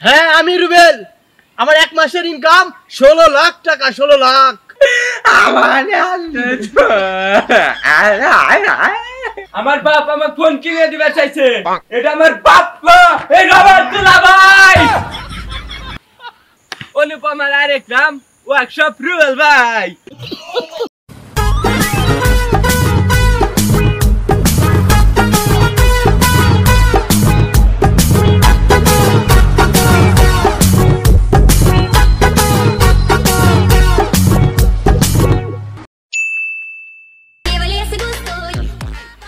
হ্যাঁ আমি রুবেল, আমার এক মাসের ইনকাম 16 লাখ টাকা। 16 লাখ। আমার বাপ আমার ফোন কিনে দিবে চাইছে, এটা আমার বাপ না, এটা আমার দুলাভাই। অনুপমার আরেক নাম ওয়ার্কশপ রুবেল ভাই।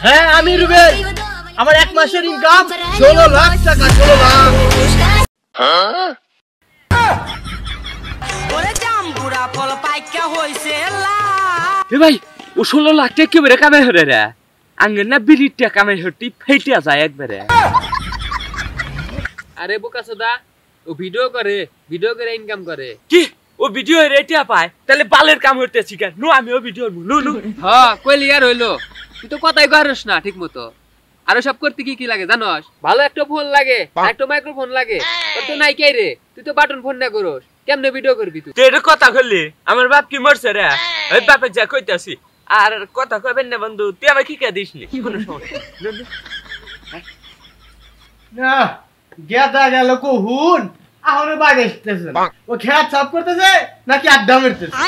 হ্যাঁ আমি রুবেল, আমার এক মাসের ইনকাম 16 লাখ টাকা। 16 লাখ। ভাই ও 16 লাখ টাকা কি বেরে কামাই হরে রে? আঙ্গের না বিড়ির টাকা কামাই হতে ফেটে যায় একবারে। আরে বোকা সোদা, ও ভিডিও করে ইনকাম করে। কি ও ভিডিও রেটিয়া পায়? তাহলে বালের কাম হতে শিখা নো, আমিও ভিডিও নো নো। হ্যাঁ কইলি আর হইলো, তুই তো কথাই করিস না ঠিক মতো। আরো সব করতে কি কি লাগে জানোস? ভালো একটা ফোন লাগে, একটা মাইক্রোফোন লাগে। তোর তো নাই কে রে, তুই তো বাটন ফোন না করস, কেমনে ভিডিও করবি তুই? তুই কথা কইলি আমার বাপ কি মরছে রে? ওই বাপে যা কইতাছি আর কথা কইবেন না বন্ধু, তুই আমাকে কি কে দিস নি? কোনো সমস্যা না গেদা গেল কহুন, আহরে বাইরে আসতেছে। ও খেত সাফ করতেছে নাকি আড্ডা মারতেছে?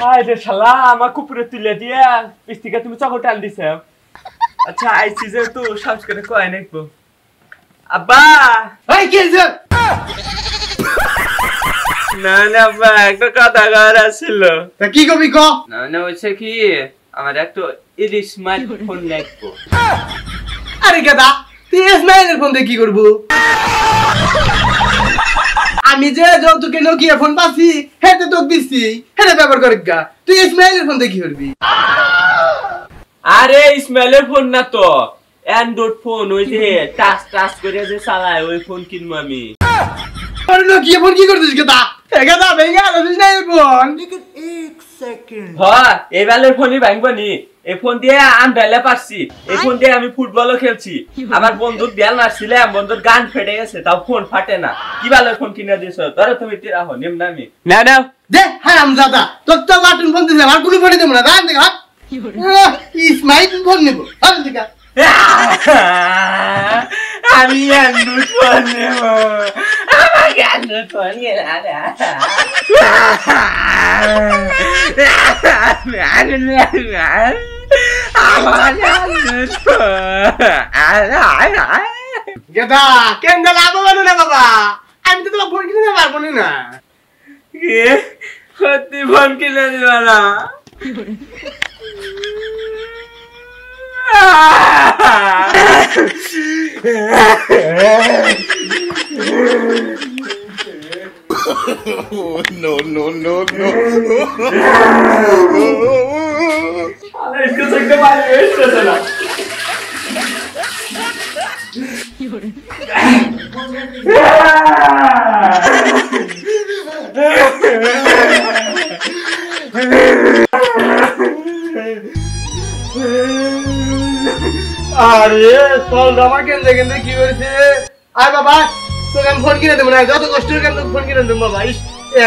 হায় রে শালা, আমার কুপুরে তুলে দিয়া পিস্তিকা তুমি চকো টান দিছে। আচ্ছা আইছি যে তো সাবস করে কয় নাকবো। আব্বা এই কি যে না না আব্বা একটা কথা করার ছিল। তা কি কবি ক? না না হচ্ছে কি আমার একটা স্মার্টফোন লাগবো। আরে গেদা তুই ইসমাইলের ফোন দিয়ে কি করবো? আমি যে যৌতুকে নোকিয়া ফোন পাচ্ছি হেতে তোকে দিচ্ছি, হেতে ব্যবহার করে গা। তুই ইসমাইলের ফোন দিয়ে কি করবি? আরে ইসমাইলের ফোন না তো, অ্যান্ড্রয়েড ফোন, ওই যে টাচ টাচ করে যে চালায় ওই ফোন কিনবো আমি। আরে নোকিয়া ফোন কি করছিস গেদা? গেদা ভেঙে আছিস না এই ফোন? হ্যাঁ এই বেলের ফোনই ভাঙবো নি। এই ফোন দিয়ে আমি বেলে পারছি, এই ফোন দিয়ে আমি ফুটবলও খেলছি। আমার বন্ধুর বেল মারছিলাম, বন্ধুর গান ফেটে গেছে, তাও ফোন ফাটে না। কি বেলের ফোন কিনে দিছ? ধরো তুমি রাখো নিম নামি না না দে হারামজাদা, তোর তো বাটন ফোন দিছিলাম, আর কোনো ফোনই দেবো না। রাখ দেখা ইসমাইল ফোন নেবো। আরে দেখা আমি অ্যান্ড্রয়েড ফোন নেব, আমাকে অ্যান্ড্রয়েড ফোন গেলে গেদা কেন লাভ হবে না বাবা? আমি তো তোমার ফোন কিনে পারবো না। সত্যি ফোন কিনে দিবা না? No, no, no, no. इसको सकते मारे वेस्ट है साला। আরে চল দামা কেন্দ্রে কেন্দ্রে কি হয়েছে? আয় বাবা তোকে আমি ফোন কিনে দেবো না, যত কষ্ট কেন তোকে ফোন কিনে দেবো বাবা।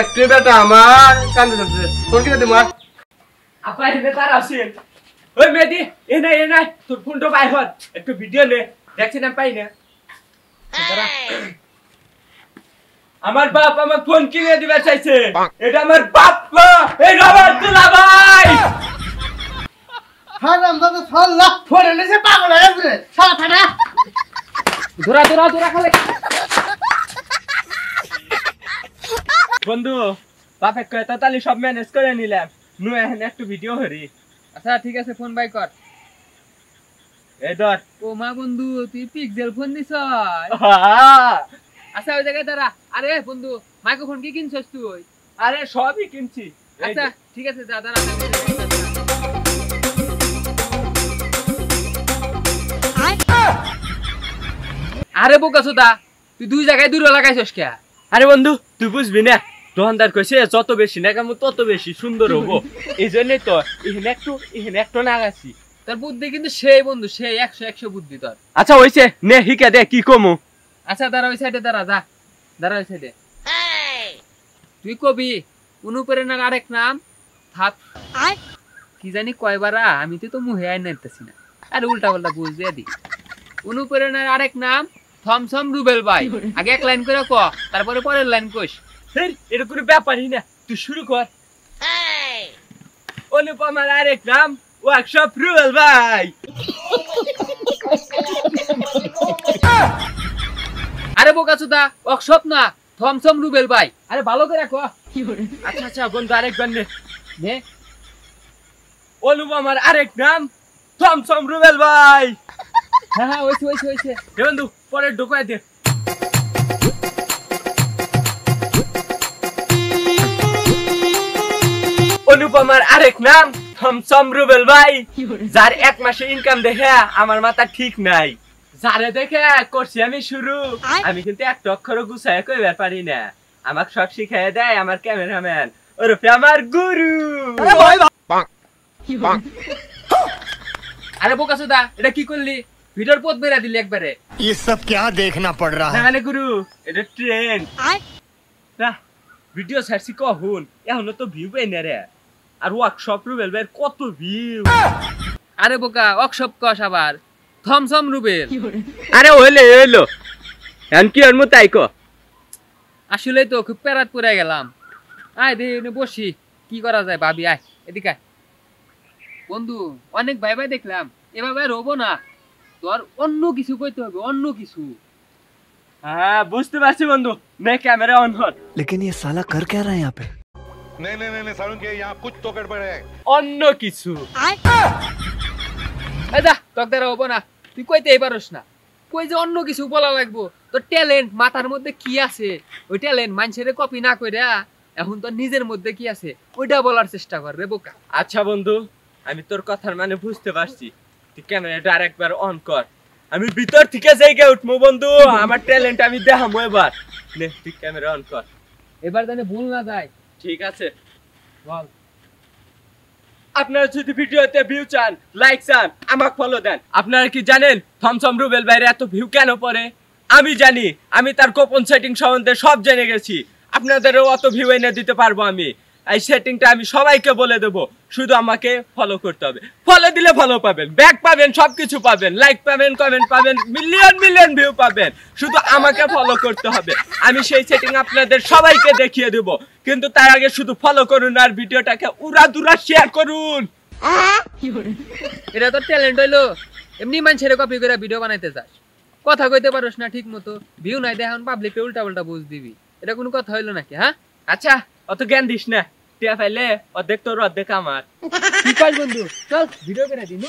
একটু বেটা আমার কান্দে যাচ্ছে, ফোন কিনে দেবো। আপা এনে তার আসেন। ওই মেদি এ নাই তোর ফোনটা বাই হল, একটু ভিডিও নে, দেখছেন আমি পাই না। আমার বাপ আমার ফোন কিনে দিবে চাইছে, এটা আমার বাপ না, এটা আমার দুলাভাই। হারামজাদা সাল্লা ফোন এনেছে, পাগল হয়ে গেছে সালা ফাটা। ধরা খালে বন্ধু বাপে কয় তাহলে সব ম্যানেজ করে নিলাম, নু এখন একটু ভিডিও হরি। আচ্ছা ঠিক আছে, ফোন বাই কর। এই ধর। ও মা বন্ধু তুই পিক্সেল ফোন দিছ? আচ্ছা ওই জায়গায় দাঁড়া। আরে বন্ধু মাইক্রোফোন কি কিনছস তুই? আরে সবই কিনছি। আচ্ছা ঠিক আছে যা দাঁড়া। আরে বোকা সোদা তুই দুই জায়গায় দূরে লাগাইছস কে? আরে বন্ধু তুই বুঝবি না, দোকানদার কইছে যত বেশি না কামো তত বেশি সুন্দর হবো, এই জন্যই তো এখানে একটু নাগাছি। তোর বুদ্ধি কিন্তু সেই বন্ধু, সেই 100 বুদ্ধি তোর। আচ্ছা হইছে নে হিকা দে কি কমু। আচ্ছা দাঁড়া ওই সাইডে দাঁড়া, যা দাঁড়া ওই সাইডে। তুই কবি অনুপ্রেরণার আরেক নাম থাপ কি জানি কয়বারা, আমি তো মুহে আই নাইতেছি না, আরে উল্টা পাল্টা বুঝ দিয়ে দি। অনুপ্রেরণার আরেক নাম থমসম রুবেল ভাই। আগে এক লাইন করে ক, তারপরে পরের লাইন কইস। এটা কোনো ব্যাপারই না, তুই শুরু কর। অনুপমার আরেক নাম ওয়ার্কশপ রুবেল ভাই। আরে বোকাচোদা, ওয়ার্কশপ না, থমসম রুবেল ভাই। আরে ভালো করে ক। আচ্ছা আচ্ছা বন্ধু আরেকবার নে। নে অনুপমার আরেক নাম থমসম রুবেল ভাই। হ্যাঁ হইছে। হে বন্ধু পরের ঢোকায় দে। অনুপমার আরেক নাম থমসম রুবেল ভাই, যার 1 মাসে ইনকাম দেখে আমার মাথা ঠিক নাই, যারে দেখে করছি আমি শুরু। আমি কিন্তু একটা অক্ষরও গুছায় কইবার পারি না, আমাকে সব শিখাই দেয় আমার ক্যামেরাম্যান ওরফে আমার গুরু। আরে বোকাচোদা, এটা কি করলি? ভিডিওর পথ বেরা দিলি একবারে। ये सब क्या देखना पड़ रहा है? না গুরু, এটা ট্রেন না, ভিডিও ছাড়ছি কখন, এখনো তো ভিউ পাই না রে। আর ওয়ার্কশপ রুবেল ভাইয়ের কত ভিউ। আরে বোকা, ওয়ার্কশপ কস আবার থমসম রুবেল। আরে হইলো এখন কি আর তাই ক। আসলে তো খুব প্যারাত পড়ে গেলাম। আয় দে বসি, কি করা যায় ভাবি, আয় এদিকে আয়। বন্ধু অনেক ভাই ভাই দেখলাম, এভাবে রবো না, তোর অন্য কিছু কইতে হবে, অন্য কিছু। হ্যাঁ বুঝতে পারছি বন্ধু, নে ক্যামেরা অন কর। लेकिन ये साला कर क्या रहा है यहाँ पे? नहीं सारुण के यहाँ कुछ तो गड़बड़ है। অন্য কিছু এই যা, তোর দ্বারা হবো না, তুই কইতেই পারস না। কই যে অন্য কিছু বলা লাগবো, তোর ট্যালেন্ট মাথার মধ্যে কি আছে, ওই ট্যালেন্ট মানুষের কপি না কইরা এখন তোর নিজের মধ্যে কি আছে ওইটা বলার চেষ্টা কর রে বোকা। আচ্ছা বন্ধু, আমি তোর কথার মানে বুঝতে পারছি, তুই ক্যামেরাটা আরেকবার অন কর, আমি ভিতর থেকে জায়গায় উঠবো বন্ধু, আমার ট্যালেন্ট আমি দেখাবো এবার। নে তুই ক্যামেরা অন কর। এবার জানে ভুল না যায়। ঠিক আছে বল। আপনারা যদি ভিডিওতে ভিউ চান, লাইক চান, আমাকে ফলো দেন। আপনারা কি জানেন থমসম রুবেল ভাইয়ের এত ভিউ কেন পড়ে? আমি জানি, আমি তার গোপন সেটিং সম্বন্ধে সব জেনে গেছি। আপনাদেরও অত ভিউ এনে দিতে পারবো আমি। এই সেটিংটা আমি সবাইকে বলে দেবো, শুধু আমাকে ফলো করতে হবে। ফলো দিলে ফলো পাবেন, ব্যাক পাবেন, সবকিছু পাবেন, লাইক পাবেন, কমেন্ট পাবেন, মিলিয়ন ভিউ পাবেন, শুধু আমাকে ফলো করতে হবে। আমি সেই সেটিং আপনাদের সবাইকে দেখিয়ে দেবো, কিন্তু তার আগে শুধু ফলো করুন আর ভিডিওটাকে উড়াদুরা শেয়ার করুন। এটা তোর ট্যালেন্ট হইলো? এমনি মানুষের কপি করে ভিডিও বানাইতে চাস, কথা কইতে পারস না ঠিক মতো, ভিউ নাই দেখান পাবলিককে উল্টা পাল্টা বুঝ দিবি, এটা কোনো কথা হইলো নাকি? হ্যাঁ আচ্ছা অত জ্ঞান দিস না, টিয়া পাইলে অর্ধেক তোর অর্ধেক আমার। কি কইস বন্ধু, চল ভিডিও করে দিন।